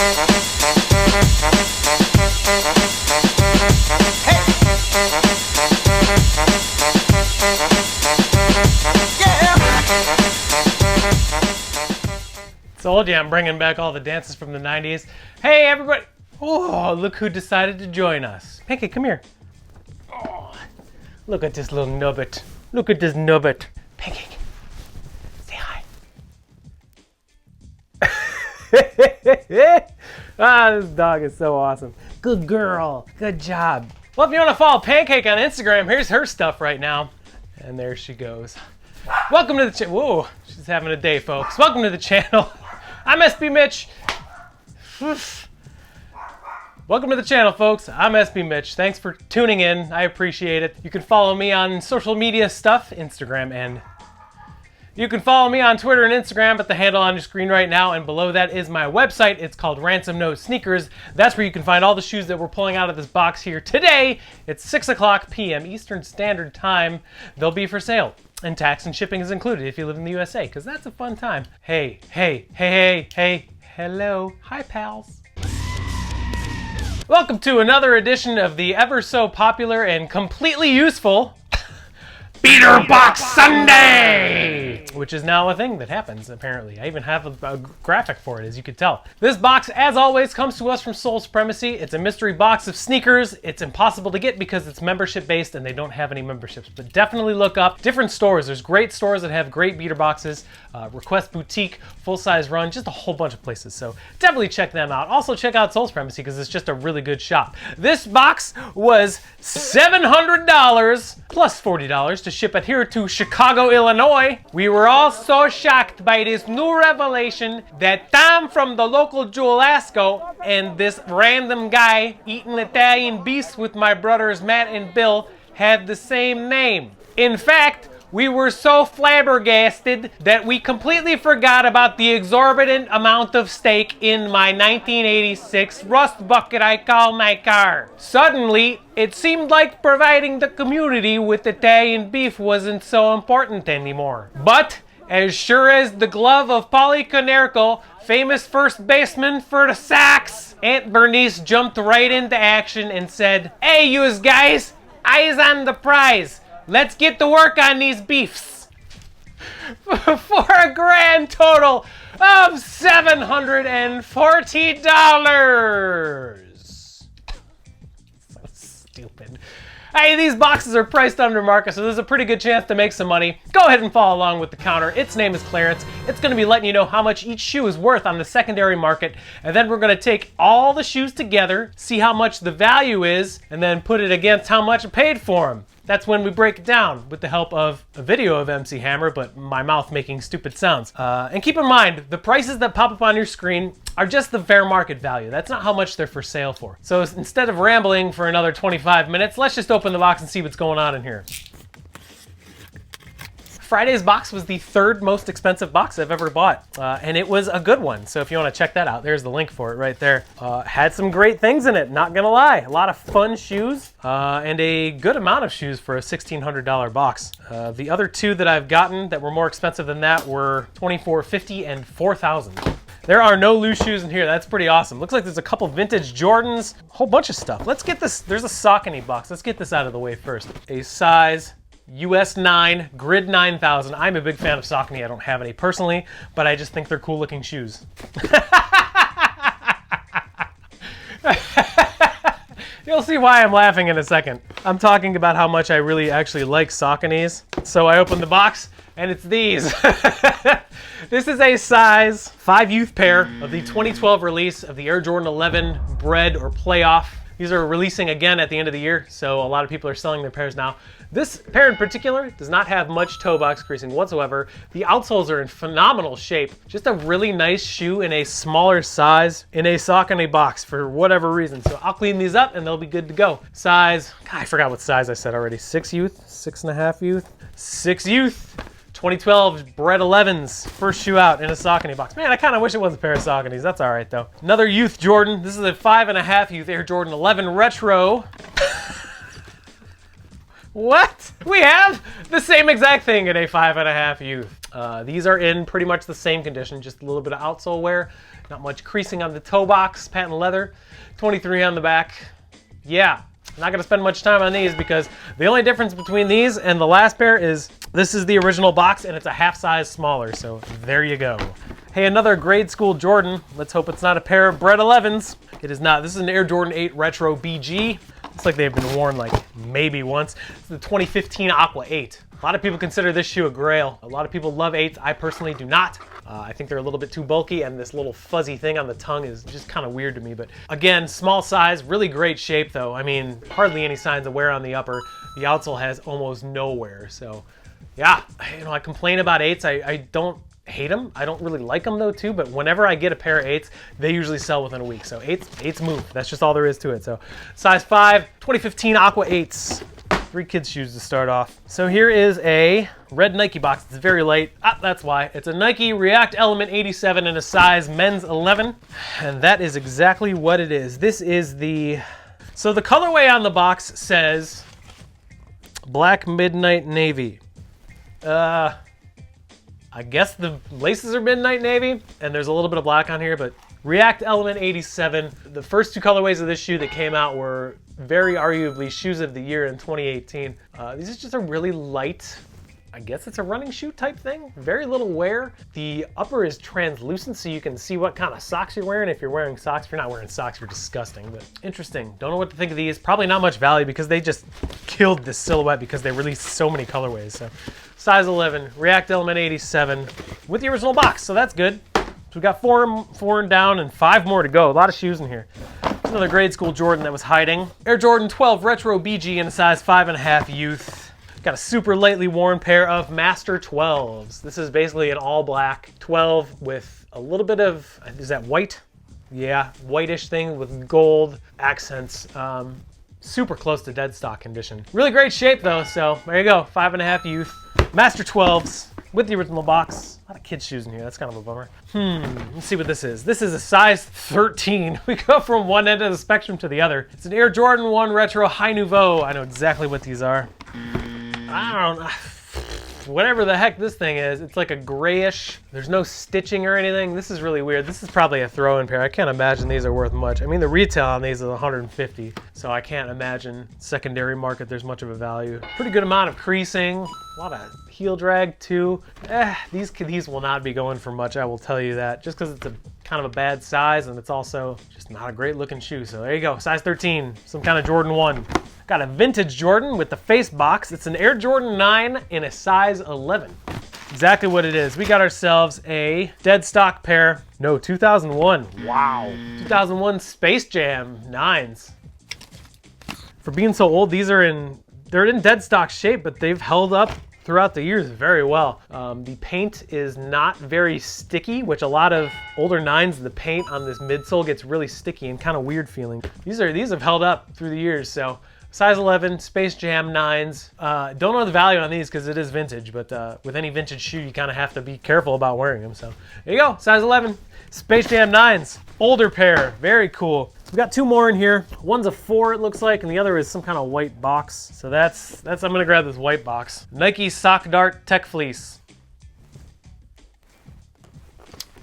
Told you I'm bringing back all the dances from the 90s. Hey everybody! Oh, look who decided to join us. Pancake, come here. Oh, look at this little nubbit. Look at this nubbit. Pancake, say hi. Ah, this dog is so awesome. Good girl. Good job. Well, if you want to follow Pancake on Instagram, here's her stuff right now. And there she goes. Welcome to the channel. Whoa, she's having a day, folks. Welcome to the channel. I'm SB Mitch. Welcome to the channel, folks. I'm SB Mitch. Thanks for tuning in. I appreciate it. You can follow me on social media stuff, Instagram, and you can follow me on Twitter and Instagram at the handle on your screen right now, and below that is my website. It's called Ransom Nose Sneakers. That's where you can find all the shoes that we're pulling out of this box here today. It's 6:00 p.m. Eastern Standard Time. They'll be for sale. And tax and shipping is included if you live in the USA, because that's a fun time. Hey, hey, hey, hey, hey, hello. Hi, pals. Welcome to another edition of the ever so popular and completely useful Beater Box Sunday, which is now a thing that happens, apparently. I even have a graphic for it, as you can tell. This box, as always, comes to us from Sole Supremacy. It's a mystery box of sneakers. It's impossible to get because it's membership-based and they don't have any memberships, but definitely look up different stores. There's great stores that have great beater boxes, Request Boutique, Full Size Run, just a whole bunch of places, so definitely check them out. Also check out Sole Supremacy because it's just a really good shop. This box was $700 plus $40 to ship it here to Chicago, Illinois. We were all so shocked by this new revelation that Tom from the local Jewel-asco and this random guy eating Italian beef with my brothers Matt and Bill had the same name. In fact, we were so flabbergasted that we completely forgot about the exorbitant amount of steak in my 1986 rust bucket I call my car. Suddenly, it seemed like providing the community with Italian beef wasn't so important anymore. But, as sure as the glove of Paulie Konerko, famous first baseman for the Sox, Aunt Bernice jumped right into action and said, "Hey, yous guys, eyes on the prize. Let's get to work on these beefs." For a grand total of $740. So stupid. Hey, these boxes are priced under market, so there's a pretty good chance to make some money. Go ahead and follow along with the counter. Its name is Clarence. It's going to be letting you know how much each shoe is worth on the secondary market, and then we're going to take all the shoes together, see how much the value is, and then put it against how much I paid for them. That's when we break it down with the help of a video of MC Hammer, but my mouth making stupid sounds. And keep in mind, the prices that pop up on your screen are just the fair market value. That's not how much they're for sale for. So instead of rambling for another 25 minutes, let's just open the box and see what's going on in here. Friday's box was the third most expensive box I've ever bought, and it was a good one. So if you want to check that out, there's the link for it right there. Had some great things in it, not gonna lie. A lot of fun shoes, and a good amount of shoes for a $1,600 box. The other two that I've gotten that were more expensive than that were $2,450 and $4,000. There are no loose shoes in here. That's pretty awesome. Looks like there's a couple vintage Jordans, a whole bunch of stuff. Let's get this. There's a Saucony box. Let's get this out of the way first. A size US 9, Grid 9000. I'm a big fan of Saucony. I don't have any personally, but I just think they're cool looking shoes. You'll see why I'm laughing in a second. I'm talking about how much I really actually like Sauconys. So I opened the box, and it's these. This is a size 5 youth pair of the 2012 release of the Air Jordan 11 BRED or Playoff. These are releasing again at the end of the year, so a lot of people are selling their pairs now. This pair in particular does not have much toe box creasing whatsoever. The outsoles are in phenomenal shape. Just a really nice shoe in a smaller size in a Saucony box for whatever reason. So I'll clean these up and they'll be good to go. Size, God, I forgot what size I said already. 6 youth, 6.5 youth, 6 youth. 2012 BRED 11s, first shoe out in a Saucony box. Man, I kind of wish it was a pair of Sauconys. That's all right though. Another youth Jordan. This is a 5.5 youth Air Jordan 11 Retro. What? We have the same exact thing in a 5.5 youth. These are in pretty much the same condition, just a little bit of outsole wear, not much creasing on the toe box, patent leather, 23 on the back. Yeah, not gonna spend much time on these because the only difference between these and the last pair is this is the original box and it's a half size smaller, so there you go. Hey, another grade school Jordan. Let's hope it's not a pair of BRED 11s. It is not. This is an Air Jordan 8 Retro BG. Looks like they've been worn like maybe once. It's the 2015 AQUA 8. A lot of people consider this shoe a grail. A lot of people love 8s. I personally do not. I think they're a little bit too bulky, and this little fuzzy thing on the tongue is just kind of weird to me. But again, small size, really great shape though. I mean, hardly any signs of wear on the upper. The outsole has almost no wear. So yeah, you know, I complain about 8s. I don't hate them. I don't really like them though too, but whenever I get a pair of 8s, they usually sell within a week. So 8s move. That's just all there is to it. So size 5, 2015 AQUA 8s. 3 kids shoes to start off. So here is a red Nike box. It's very light. That's why. It's a Nike React Element 87 in a size men's 11. And that is exactly what it is. This is the... So the colorway on the box says Black Midnight Navy. I guess the laces are midnight navy, and there's a little bit of black on here, but React Element 87. The first 2 colorways of this shoe that came out were very arguably shoes of the year in 2018. These are just a really light, I guess it's a running shoe type thing. Very little wear. The upper is translucent, so you can see what kind of socks you're wearing. If you're wearing socks, if you're not wearing socks, you're disgusting, but interesting. Don't know what to think of these. Probably not much value because they just killed this silhouette because they released so many colorways. So size 11, React Element 87 with the original box, so that's good. So we got 4 down and 5 more to go. A lot of shoes in here. Another grade school Jordan that was hiding. Air Jordan 12 Retro BG in a size 5.5 youth. Got a super lightly worn pair of Master 12s. This is basically an all black 12 with a little bit of, is that white? Yeah, whitish thing with gold accents. Super close to dead stock condition. Really great shape though, so there you go. 5.5 youth. Master 12s with the original box. A lot of kids' shoes in here. That's kind of a bummer. Let's see what this is. This is a size 13. We go from one end of the spectrum to the other. It's an Air Jordan 1 Retro High Nouveau. I know exactly what these are. I don't know. Whatever the heck this thing is, it's like a grayish. There's no stitching or anything. This is really weird. This is probably a throw-in pair. I can't imagine these are worth much. I mean, the retail on these is 150, so I can't imagine secondary market there's much of a value. Pretty good amount of creasing, a lot of heel drag too. These will not be going for much, I will tell you that, just because it's a kind of a bad size and it's also just not a great looking shoe. So there you go, size 13, some kind of Jordan 1. Got a vintage Jordan with the face box. It's an Air Jordan 9 in a size 11. Exactly what it is. We got ourselves a dead stock pair. No, 2001. Wow. 2001 Space Jam 9s. For being so old, they're in dead stock shape, but they've held up throughout the years very well. The paint is not very sticky, which a lot of older 9s, the paint on this midsole gets really sticky and kind of weird feeling. These have held up through the years, so size 11, Space Jam 9s. Don't know the value on these because it is vintage, but with any vintage shoe, you kind of have to be careful about wearing them. So there you go, size 11, Space Jam 9s. Older pair, very cool. We got 2 more in here. One's a 4, it looks like, and the other is some kind of white box. So that's I'm gonna grab this white box. Nike Sock Dart Tech Fleece.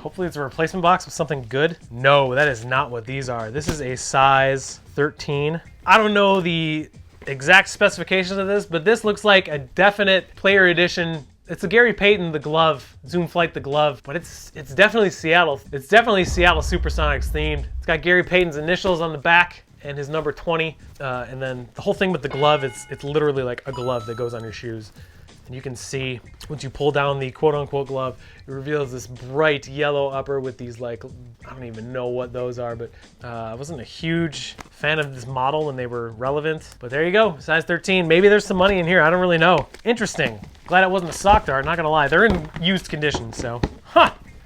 Hopefully it's a replacement box with something good. No, that is not what these are. This is a size 13. I don't know the exact specifications of this, but this looks like a definite player edition. It's a Gary Payton, the glove, Zoom Flight, the glove, but it's definitely Seattle. It's definitely Seattle Supersonics themed. It's got Gary Payton's initials on the back and his number 20. And then the whole thing with the glove, it's literally like a glove that goes on your shoes. And you can see, once you pull down the quote-unquote glove, it reveals this bright yellow upper with these, like, I don't even know what those are, but I wasn't a huge fan of this model when they were relevant. But there you go, size 13. Maybe there's some money in here, I don't really know. Interesting. Glad it wasn't a sock dart, not gonna lie. They're in used condition, so.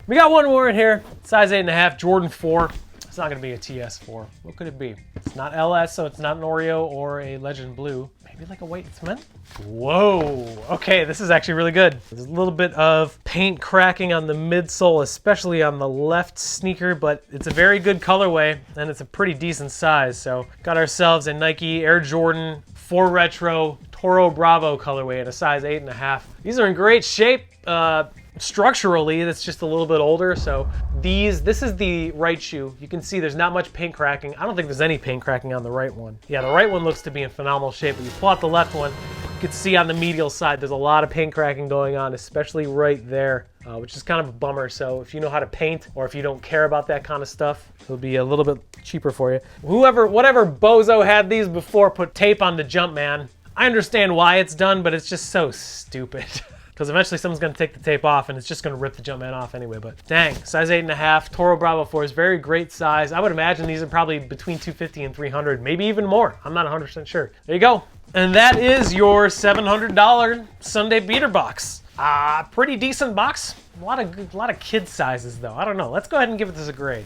We got one more in here, size 8.5, Jordan 4. It's not gonna be a TS4. What could it be? It's not LS, so it's not an Oreo or a Legend Blue. Maybe like a white cement? Whoa, okay, this is actually really good. There's a little bit of paint cracking on the midsole, especially on the left sneaker, but it's a very good colorway and it's a pretty decent size. So got ourselves a Nike Air Jordan 4 Retro Toro Bravo colorway at a size 8.5. These are in great shape. Structurally, that's just a little bit older, so this is the right shoe. You can see there's not much paint cracking. I don't think there's any paint cracking on the right one. Yeah, the right one looks to be in phenomenal shape, but you pull out the left one, you can see on the medial side there's a lot of paint cracking going on, especially right there, which is kind of a bummer. So if you know how to paint, or if you don't care about that kind of stuff, it'll be a little bit cheaper for you. Whatever bozo had these before put tape on the Jumpman. I understand why it's done, but it's just so stupid. Because eventually someone's going to take the tape off and it's just going to rip the Jumpman off anyway. But dang, size 8.5, Toro Bravo 4 is very great size. I would imagine these are probably between 250 and 300, maybe even more. I'm not 100% sure. There you go. And that is your $700 Sunday beater box. Pretty decent box. A lot of kid sizes though. I don't know. Let's go ahead and give this a grade.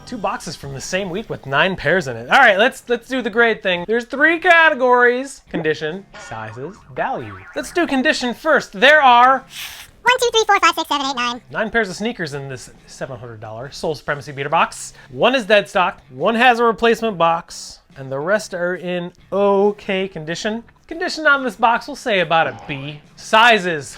2 boxes from the same week with 9 pairs in it. All right, let's do the grade thing. There's 3 categories: condition, sizes, value. Let's do condition first. There are 1, 2, 3, 4, 5, 6, 7, 8, 9. 9 pairs of sneakers in this $700 Sole Supremacy beater box. 1 is dead stock, 1 has a replacement box, and the rest are in okay condition. Condition on this box, we'll say about a B. Sizes,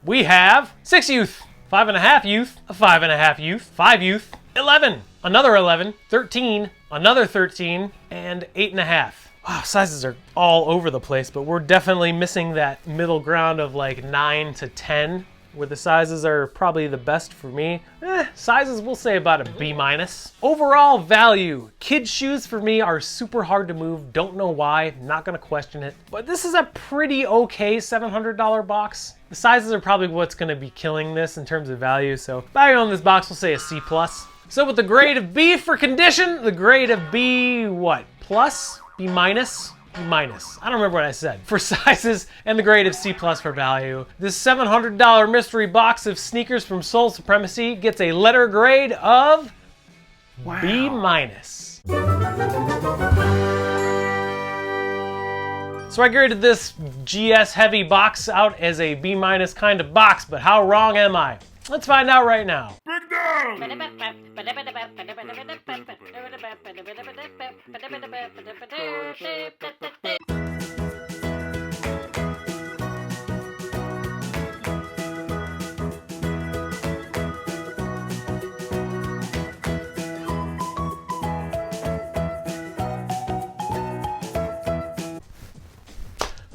we have 6 youth, 5.5 youth, a 5.5 youth, 5 youth, 11, another 11, 13, another 13, and 8.5. Wow, sizes are all over the place, but we're definitely missing that middle ground of like 9 to 10, where the sizes are probably the best for me. Sizes, we'll say about a B-. Overall value, kids' shoes for me are super hard to move. Don't know why, not gonna question it. But this is a pretty okay $700 box. The sizes are probably what's gonna be killing this in terms of value, so value on this box, we'll say a C+. So with the grade of B for condition, the grade of B, what? Plus? B-? B-. I don't remember what I said. For sizes, and the grade of C+ for value. This $700 mystery box of sneakers from Sole Supremacy gets a letter grade of B-. So I graded this GS heavy box out as a B- kind of box, but how wrong am I? Let's find out right now.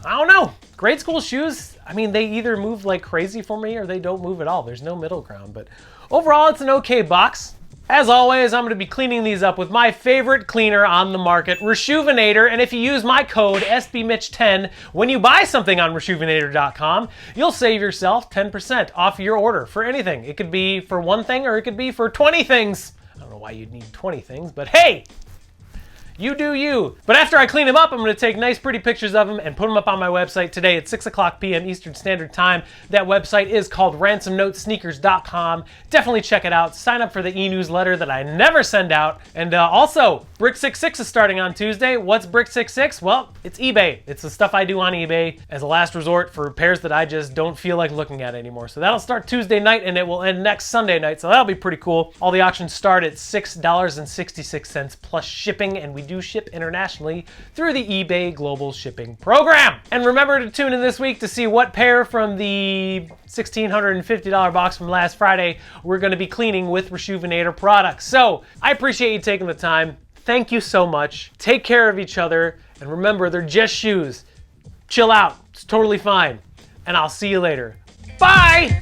I don't know. Grade school shoes, I mean, they either move like crazy for me or they don't move at all. There's no middle ground, but overall, it's an okay box. As always, I'm gonna be cleaning these up with my favorite cleaner on the market, Reshoevn8r, and if you use my code SBMitch10 when you buy something on Reshoevn8r.com, you'll save yourself 10% off your order for anything. It could be for one thing or it could be for 20 things. I don't know why you'd need 20 things, but hey! You do you. But after I clean them up, I'm going to take nice pretty pictures of them and put them up on my website today at 6:00 p.m. Eastern Standard Time. That website is called ransomnotesneakers.com. Definitely check it out. Sign up for the e-newsletter that I never send out. And also, Brick66 is starting on Tuesday. What's Brick66? Well, it's eBay. It's the stuff I do on eBay as a last resort for pairs that I just don't feel like looking at anymore. So that'll start Tuesday night and it will end next Sunday night. So that'll be pretty cool. All the auctions start at $6.66 plus shipping, and we do ship internationally through the eBay Global Shipping Program. And remember to tune in this week to see what pair from the $1,650 box from last Friday we're going to be cleaning with Reshoevn8r products. So I appreciate you taking the time. Thank you so much. Take care of each other. And remember, they're just shoes. Chill out. It's totally fine. And I'll see you later. Bye!